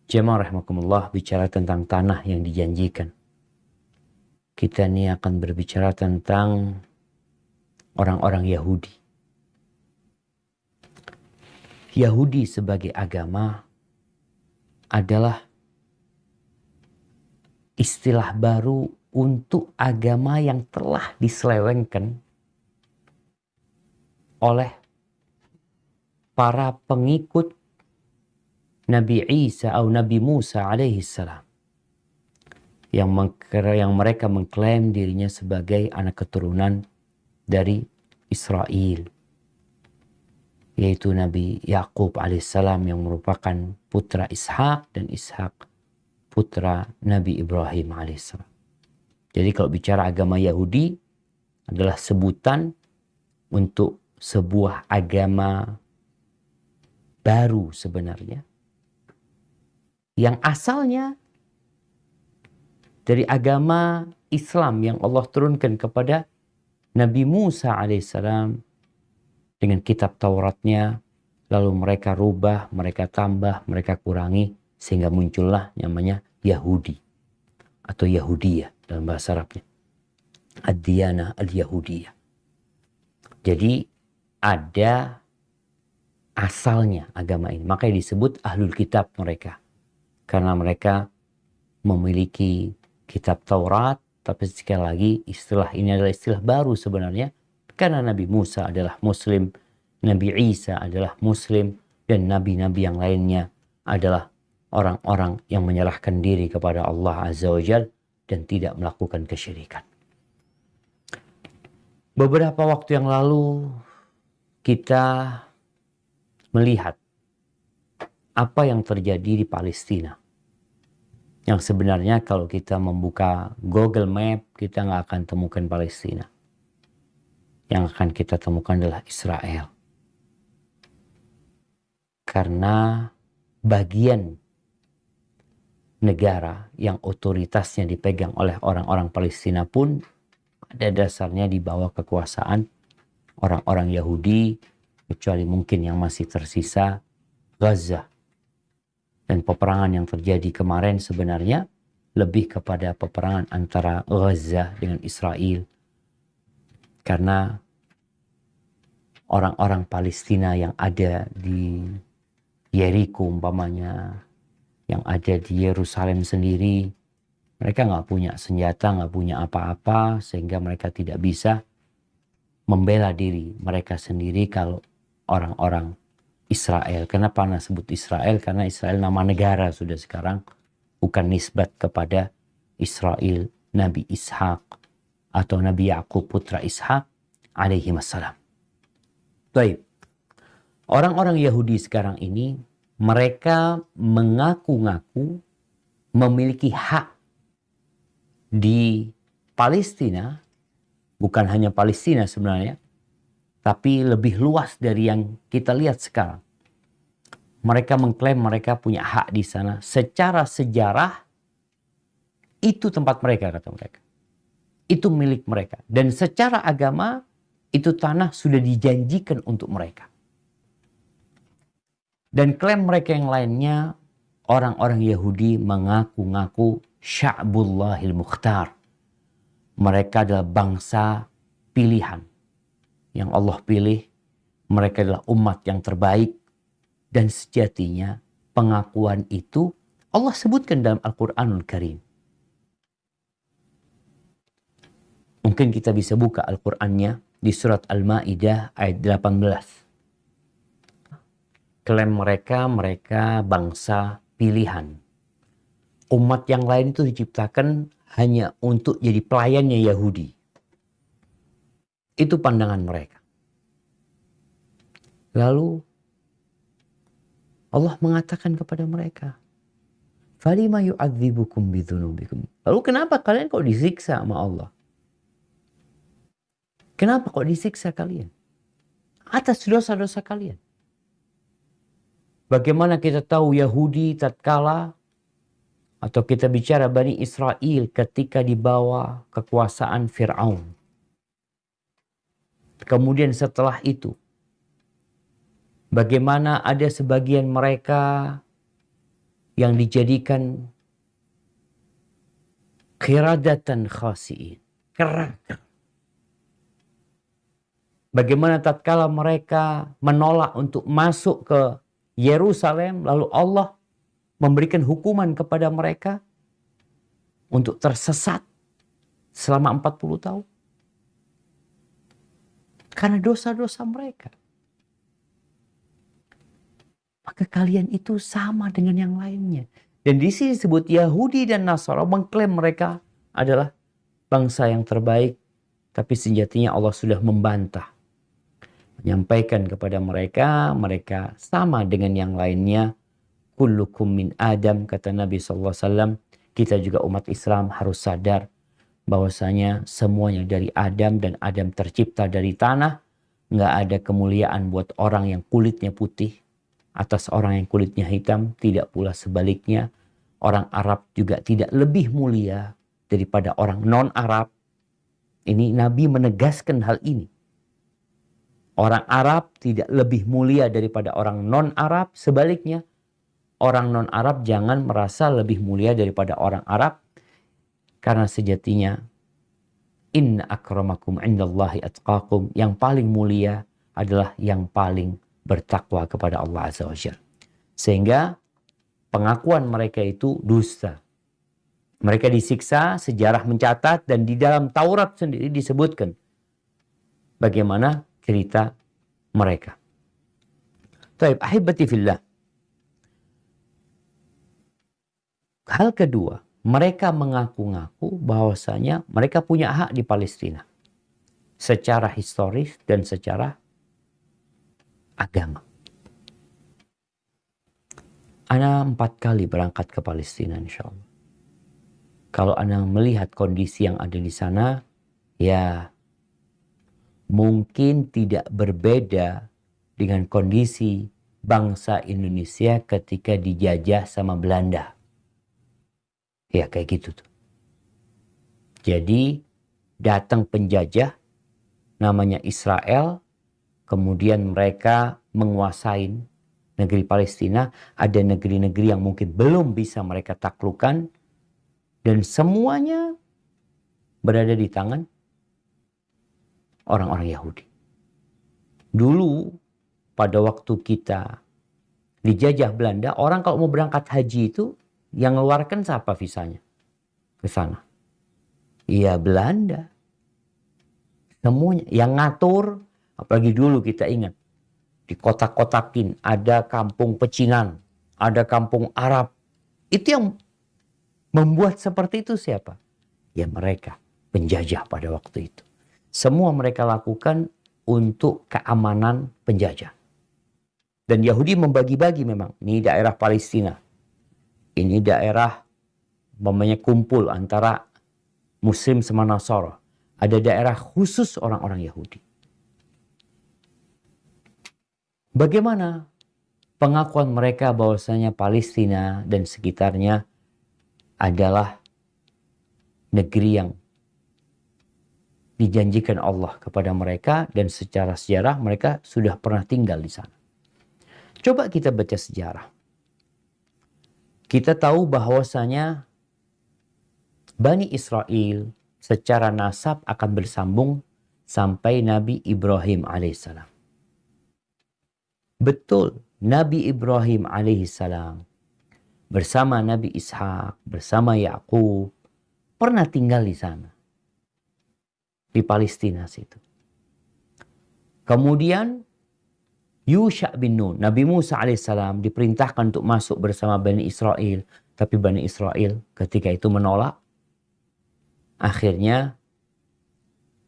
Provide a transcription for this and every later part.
Jemaah rahimakumullah, bicara tentang tanah yang dijanjikan. Kita ini akan berbicara tentang orang-orang Yahudi. Yahudi sebagai agama adalah istilah baru untuk agama yang telah diselewengkan oleh para pengikut Nabi Isa atau Nabi Musa alaihi salam, yang mereka mengklaim dirinya sebagai anak keturunan dari Israel, yaitu Nabi Yakub alaihissalam yang merupakan putra Ishak dan Ishak putra Nabi Ibrahim alaihissalam. Jadi kalau bicara agama Yahudi adalah sebutan untuk sebuah agama baru sebenarnya, yang asalnya dari agama Islam yang Allah turunkan kepada Nabi Musa alaihissalam dengan kitab Tauratnya, lalu mereka rubah, mereka tambah, mereka kurangi, sehingga muncullah namanya Yahudi atau Yahudiyah dalam bahasa Arabnya, Ad-Diyanah Al-Yahudiyah. Jadi ada asalnya agama ini, makanya disebut Ahlul Kitab mereka, karena mereka memiliki kitab Taurat. Tapi sekali lagi istilah ini adalah istilah baru sebenarnya, karena Nabi Musa adalah Muslim, Nabi Isa adalah Muslim, dan nabi-nabi yang lainnya adalah orang-orang yang menyerahkan diri kepada Allah Azza wa Jalla dan tidak melakukan kesyirikan. Beberapa waktu yang lalu kita melihat apa yang terjadi di Palestina, yang sebenarnya kalau kita membuka Google Map kita nggak akan temukan Palestina. Yang akan kita temukan adalah Israel. Karena bagian negara yang otoritasnya dipegang oleh orang-orang Palestina pun pada dasarnya di bawah kekuasaan orang-orang Yahudi, kecuali mungkin yang masih tersisa Gaza. Dan peperangan yang terjadi kemarin sebenarnya lebih kepada peperangan antara Gaza dengan Israel. Karena orang-orang Palestina yang ada di Yeriko umpamanya, yang ada di Yerusalem sendiri, mereka nggak punya senjata, nggak punya apa-apa, sehingga mereka tidak bisa membela diri mereka sendiri kalau orang-orang Israel. Kenapa Anda sebut Israel? Karena Israel nama negara sudah sekarang, bukan nisbat kepada Israel Nabi Ishak atau Nabi Yakub putra Ishak alaihi wassalam. Baik. Orang-orang Yahudi sekarang ini mereka mengaku-ngaku memiliki hak di Palestina, bukan hanya Palestina sebenarnya, tapi lebih luas dari yang kita lihat sekarang. Mereka mengklaim mereka punya hak di sana. Secara sejarah, itu tempat mereka, kata mereka. Itu milik mereka. Dan secara agama, itu tanah sudah dijanjikan untuk mereka. Dan klaim mereka yang lainnya, orang-orang Yahudi mengaku-ngaku Sya'bullahil Mukhtar. Mereka adalah bangsa pilihan yang Allah pilih. Mereka adalah umat yang terbaik. Dan sejatinya pengakuan itu Allah sebutkan dalam Al-Quranul Karim. Mungkin kita bisa buka Al-Qurannya di surat Al-Ma'idah ayat 18. Klaim mereka bangsa pilihan. Umat yang lain itu diciptakan hanya untuk jadi pelayannya Yahudi. Itu pandangan mereka. Lalu Allah mengatakan kepada mereka, "Falima yu'adzibukum bidzunubikum." Lalu kenapa kalian kok disiksa sama Allah? Kenapa kok disiksa kalian? Atas dosa-dosa kalian. Bagaimana kita tahu Yahudi tatkala, atau kita bicara Bani Israel ketika di bawah kekuasaan Fir'aun. Kemudian setelah itu, bagaimana ada sebagian mereka yang dijadikan qiradatan khasi'in, kerangka. Bagaimana tatkala mereka menolak untuk masuk ke Yerusalem, lalu Allah memberikan hukuman kepada mereka untuk tersesat selama 40 tahun. Karena dosa-dosa mereka. Maka kalian itu sama dengan yang lainnya. Dan di sini disebut Yahudi dan Nasara mengklaim mereka adalah bangsa yang terbaik. Tapi sejatinya Allah sudah membantah. Menyampaikan kepada mereka, mereka sama dengan yang lainnya. Kullukum min Adam, kata Nabi SAW. Kita juga umat Islam harus sadar bahwasanya semuanya dari Adam dan Adam tercipta dari tanah. Nggak ada kemuliaan buat orang yang kulitnya putih atas orang yang kulitnya hitam. Tidak pula sebaliknya. Orang Arab juga tidak lebih mulia daripada orang non-Arab. Ini Nabi menegaskan hal ini. Orang Arab tidak lebih mulia daripada orang non-Arab. Sebaliknya, orang non-Arab jangan merasa lebih mulia daripada orang Arab. Karena sejatinya, inna akramakum indallahi atqakum. Yang paling mulia adalah yang paling bertakwa kepada Allah Azza wa Jalla. Sehingga pengakuan mereka itu dusta. Mereka disiksa, sejarah mencatat, dan di dalam Taurat sendiri disebutkan bagaimana cerita mereka. Taib, ahibati fillah. Hal kedua, mereka mengaku-ngaku bahwasanya mereka punya hak di Palestina. Secara historis dan secara agama. Ana 4 kali berangkat ke Palestina insya Allah. Kalau Ana melihat kondisi yang ada di sana, ya mungkin tidak berbeda dengan kondisi bangsa Indonesia ketika dijajah sama Belanda. Ya kayak gitu tuh. Jadi datang penjajah namanya Israel, kemudian mereka menguasai negeri Palestina. Ada negeri-negeri yang mungkin belum bisa mereka taklukkan, dan semuanya berada di tangan orang-orang Yahudi. Dulu pada waktu kita dijajah Belanda, orang kalau mau berangkat haji itu yang mengeluarkan siapa visanya ke sana? Iya Belanda. Semuanya yang ngatur, apalagi dulu kita ingat di kotak-kotakin ada kampung pecinan, ada kampung Arab. Itu yang membuat seperti itu siapa? Ya mereka, penjajah pada waktu itu. Semua mereka lakukan untuk keamanan penjajah. Dan Yahudi membagi-bagi memang. Ini daerah Palestina. Ini daerah namanya kumpul antara Muslim sama Nasara. Ada daerah khusus orang-orang Yahudi. Bagaimana pengakuan mereka bahwasanya Palestina dan sekitarnya adalah negeri yang dijanjikan Allah kepada mereka, dan secara sejarah mereka sudah pernah tinggal di sana. Coba kita baca sejarah. Kita tahu bahwasanya Bani Israel secara nasab akan bersambung sampai Nabi Ibrahim alaihissalam. Betul, Nabi Ibrahim alaihissalam bersama Nabi Ishak, bersama Yakub pernah tinggal di sana. Di Palestina situ. Kemudian Yusha bin Nun, Nabi Musa alaihissalam diperintahkan untuk masuk bersama Bani Israel. Tapi Bani Israel ketika itu menolak. Akhirnya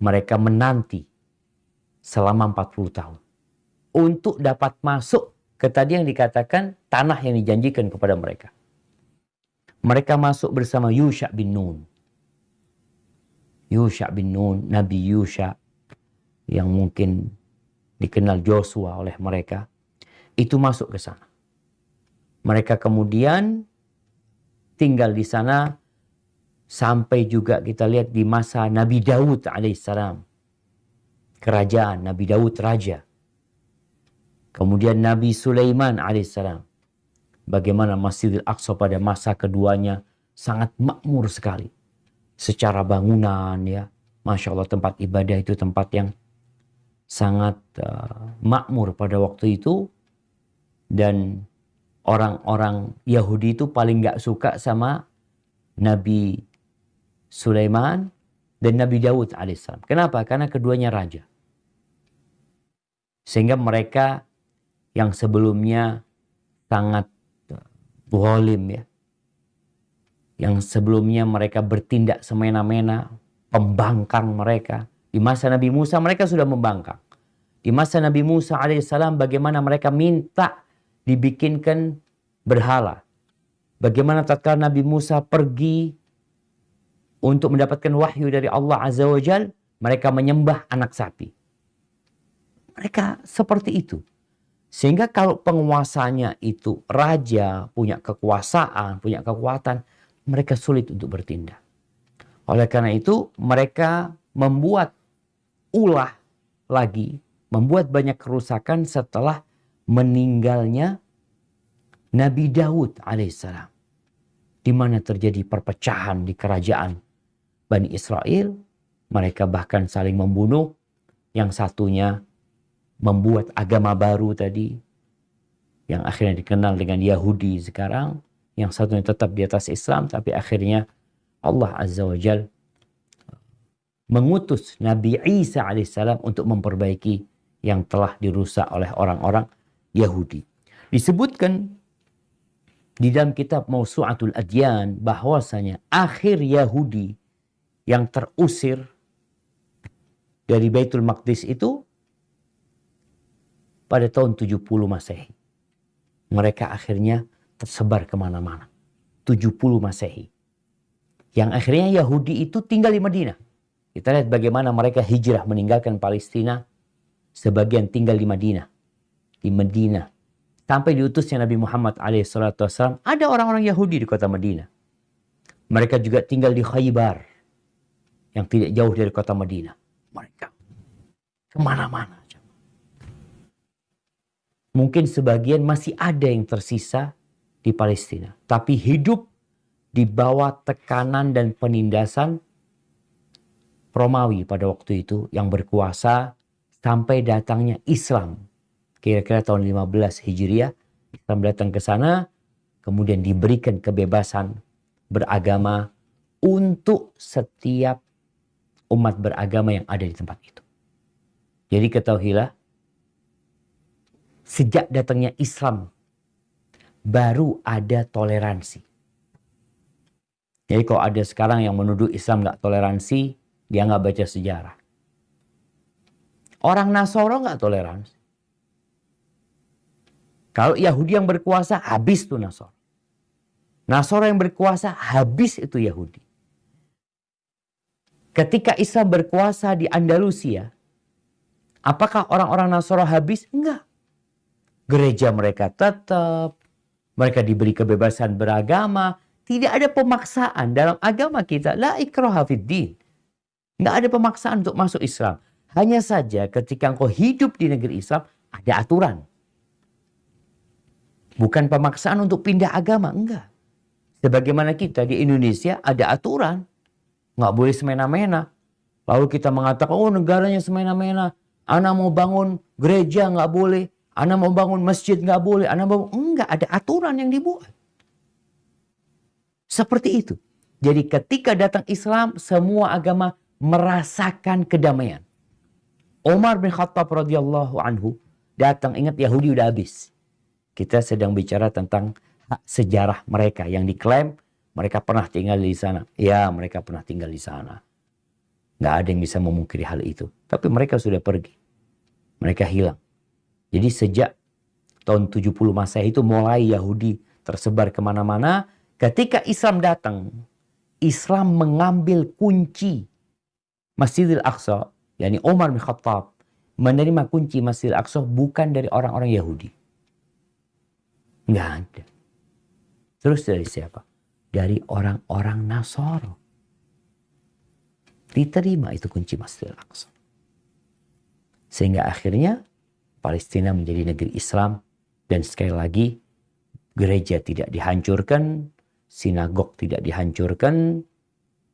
mereka menanti selama 40 tahun. Untuk dapat masuk ke tadi yang dikatakan tanah yang dijanjikan kepada mereka. Mereka masuk bersama Yusha bin Nun. Yusha bin Nun, Nabi Yusha yang mungkin dikenal Joshua oleh mereka, itu masuk ke sana. Mereka kemudian tinggal di sana sampai juga kita lihat di masa Nabi Daud alaihissalam. Kerajaan Nabi Daud raja. Kemudian Nabi Sulaiman alaihissalam. bagaimana Masjidil Aqsa pada masa keduanya sangat makmur sekali. Secara bangunan ya, Masya Allah tempat ibadah itu tempat yang sangat makmur pada waktu itu. Dan orang-orang Yahudi itu paling gak suka sama Nabi Sulaiman dan Nabi Daud alaihissalam. Kenapa? Karena keduanya raja. Sehingga mereka yang sebelumnya sangat zalim ya. Yang sebelumnya mereka bertindak semena-mena, pembangkang mereka. Di masa Nabi Musa mereka sudah membangkang. Di masa Nabi Musa alaihissalam bagaimana mereka minta dibikinkan berhala. Bagaimana tatkala Nabi Musa pergi untuk mendapatkan wahyu dari Allah Azza wa Jal, mereka menyembah anak sapi. Mereka seperti itu. Sehingga kalau penguasanya itu raja, punya kekuasaan, punya kekuatan, mereka sulit untuk bertindak. Oleh karena itu, mereka membuat ulah lagi, membuat banyak kerusakan setelah meninggalnya Nabi Daud alaihissalam. Di mana terjadi perpecahan di kerajaan Bani Israel. Mereka bahkan saling membunuh. Yang satunya membuat agama baru tadi. Yang akhirnya dikenal dengan Yahudi sekarang. Yang satunya tetap di atas Islam. Tapi akhirnya Allah Azza wa Jal mengutus Nabi Isa alaihissalam untuk memperbaiki yang telah dirusak oleh orang-orang Yahudi. Disebutkan di dalam kitab Mawsu'atul Adyan bahwasanya akhir Yahudi yang terusir dari Baitul Maqdis itu pada tahun 70 Masehi. Mereka akhirnya tersebar kemana-mana. 70 Masehi. Yang akhirnya Yahudi itu tinggal di Madinah. Kita lihat bagaimana mereka hijrah meninggalkan Palestina. Sebagian tinggal di Madinah. Di Madinah. Sampai diutusnya Nabi Muhammad SAW. Ada orang-orang Yahudi di kota Madinah. Mereka juga tinggal di Khaybar. Yang tidak jauh dari kota Madinah. Mereka kemana-mana. Mungkin sebagian masih ada yang tersisa di Palestina. Tapi hidup di bawah tekanan dan penindasan Romawi pada waktu itu yang berkuasa sampai datangnya Islam. Kira-kira tahun 15 Hijriah, Islam datang ke sana, kemudian diberikan kebebasan beragama untuk setiap umat beragama yang ada di tempat itu. Jadi ketahuilah, sejak datangnya Islam, baru ada toleransi. Jadi kalau ada sekarang yang menuduh Islam nggak toleransi, dia nggak baca sejarah. Orang Nasoro nggak toleransi. Kalau Yahudi yang berkuasa, habis tuh Nasoro. Nasoro yang berkuasa, habis itu Yahudi. Ketika Islam berkuasa di Andalusia, apakah orang-orang Nasoro habis? Enggak. Gereja mereka tetap, mereka diberi kebebasan beragama, tidak ada pemaksaan dalam agama kita. La ikraha fiddin. Enggak ada pemaksaan untuk masuk Islam. Hanya saja ketika engkau hidup di negeri Islam, ada aturan. Bukan pemaksaan untuk pindah agama, enggak. Sebagaimana kita di Indonesia ada aturan. Nggak boleh semena-mena. Lalu kita mengatakan, oh negaranya semena-mena. Anak mau bangun gereja nggak boleh. Anak mau bangun masjid nggak boleh. Anak mau... Enggak, ada aturan yang dibuat. Seperti itu. Jadi ketika datang Islam, semua agama merasakan kedamaian. Umar bin Khattab radhiyallahu anhu datang, ingat Yahudi udah habis. Kita sedang bicara tentang hak sejarah mereka yang diklaim mereka pernah tinggal di sana. Ya, mereka pernah tinggal di sana. Nggak ada yang bisa memungkiri hal itu. Tapi mereka sudah pergi. Mereka hilang. Jadi sejak tahun 70 Masehi itu mulai Yahudi tersebar kemana-mana. Ketika Islam datang, Islam mengambil kunci Masjidil Aqsa. Yani Umar bin Khattab menerima kunci Masjidil Aqsa bukan dari orang-orang Yahudi. Nggak ada. Terus dari siapa? Dari orang-orang Nasoro. Diterima itu kunci Masjidil Aqsa. Sehingga akhirnya Palestina menjadi negeri Islam. Dan sekali lagi Gereja tidak dihancurkan, sinagog tidak dihancurkan,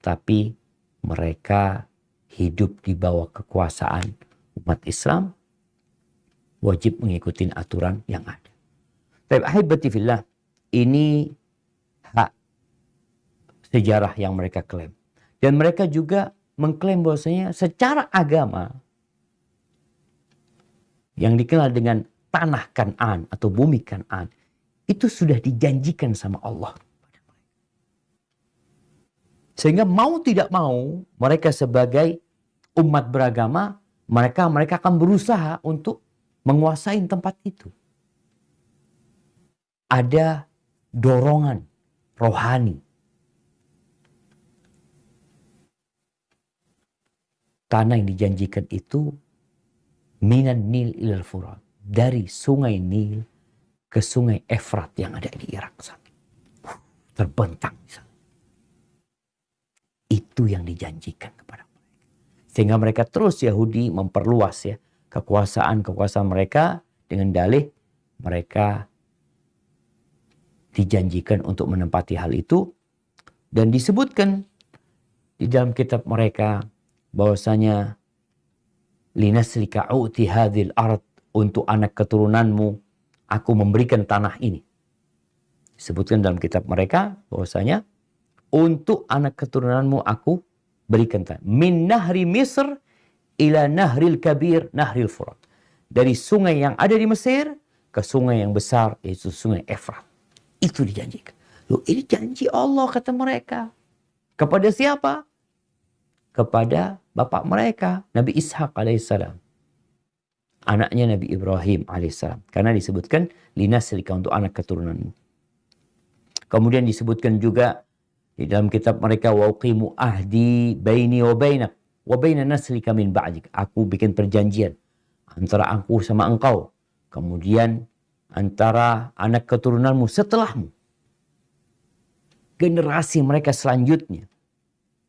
tapi mereka hidup di bawah kekuasaan umat Islam, wajib mengikuti aturan yang ada. Tapi ahibati fillah, ini hak sejarah yang mereka klaim. Dan mereka juga mengklaim bahwasanya secara agama yang dikenal dengan tanah Kan'an atau bumi Kan'an itu sudah dijanjikan sama Allah. Sehingga mau tidak mau mereka sebagai umat beragama, mereka akan berusaha untuk menguasai tempat itu. Ada dorongan rohani. Tanah yang dijanjikan itu minan Nil ilal Furat. Dari sungai Nil ke sungai Efrat yang ada di Irak. Terbentang di sana. Itu yang dijanjikan kepada mereka. Sehingga mereka terus Yahudi memperluas ya kekuasaan mereka dengan dalih mereka dijanjikan untuk menempati hal itu. Dan disebutkan di dalam kitab mereka bahwasanya linaslika u'ti hadhil ard, untuk anak keturunanmu aku memberikan tanah ini. Disebutkan dalam kitab mereka bahwasanya untuk anak keturunanmu aku berikan tanah. Min nahri Misr ila nahril kabir nahril Furat. Dari sungai yang ada di Mesir ke sungai yang besar, yaitu sungai Efrat. Itu dijanjikan. Loh, ini janji Allah kata mereka. Kepada siapa? Kepada bapak mereka, Nabi Ishak alaihissalam. Anaknya Nabi Ibrahim alaihissalam. Karena disebutkan linaslika, untuk anak keturunanmu. Kemudian disebutkan juga di dalam kitab mereka, waqimu ahdi baini wa bainak wa baina naslika min ba'dik. Aku bikin perjanjian antara aku sama engkau, kemudian antara anak keturunanmu setelahmu, generasi mereka selanjutnya.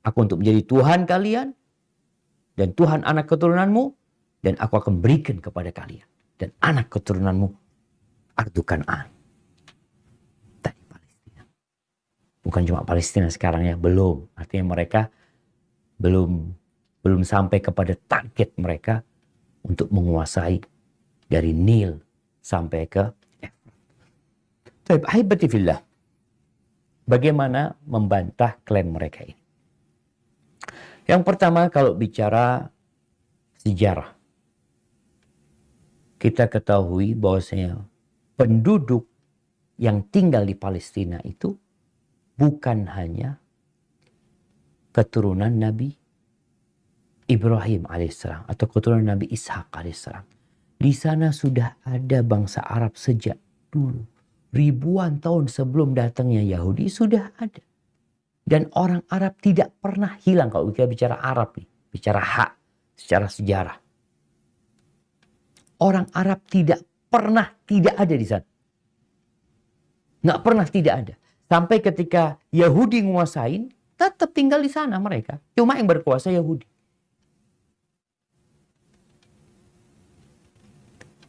Aku untuk menjadi Tuhan kalian dan Tuhan anak keturunanmu, dan aku akan berikan kepada kalian dan anak keturunanmu ardu Kan'an. Tadi Palestina. Bukan cuma Palestina sekarang ya, belum. Artinya mereka belum sampai kepada target mereka untuk menguasai dari Nil sampai ke Efrat. Ahibati fillah. Bagaimana membantah klaim mereka ini? Yang pertama, kalau bicara sejarah, kita ketahui bahwasanya penduduk yang tinggal di Palestina itu bukan hanya keturunan Nabi Ibrahim alaihissalam atau keturunan Nabi Ishak alaihissalam. Di sana sudah ada bangsa Arab sejak dulu. Ribuan tahun sebelum datangnya Yahudi sudah ada. Dan orang Arab tidak pernah hilang. Kalau kita bicara Arab nih, bicara hak secara sejarah. Orang Arab tidak pernah tidak ada di sana. Nggak pernah tidak ada. Sampai ketika Yahudi nguasain, tetap tinggal di sana mereka. Cuma yang berkuasa Yahudi.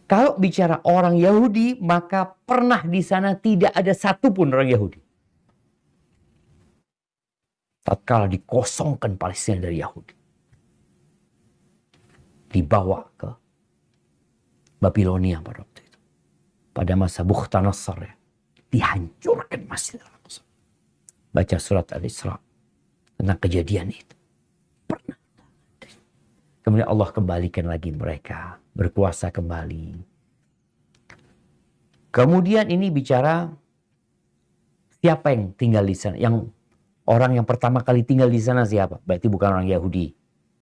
Kalau bicara orang Yahudi, maka pernah di sana tidak ada satupun orang Yahudi. Tatkala dikosongkan Palestina dari Yahudi, dibawa ke Babilonia pada waktu itu. Pada masa Bukhtanasar ya, dihancurkan Masjid Al-Aqsa. Baca surat Al-Isra tentang kejadian itu. Pernah. Kemudian Allah kembalikan lagi mereka, berkuasa kembali. Kemudian ini bicara siapa yang tinggal di sana. Yang orang yang pertama kali tinggal di sana siapa? Berarti bukan orang Yahudi.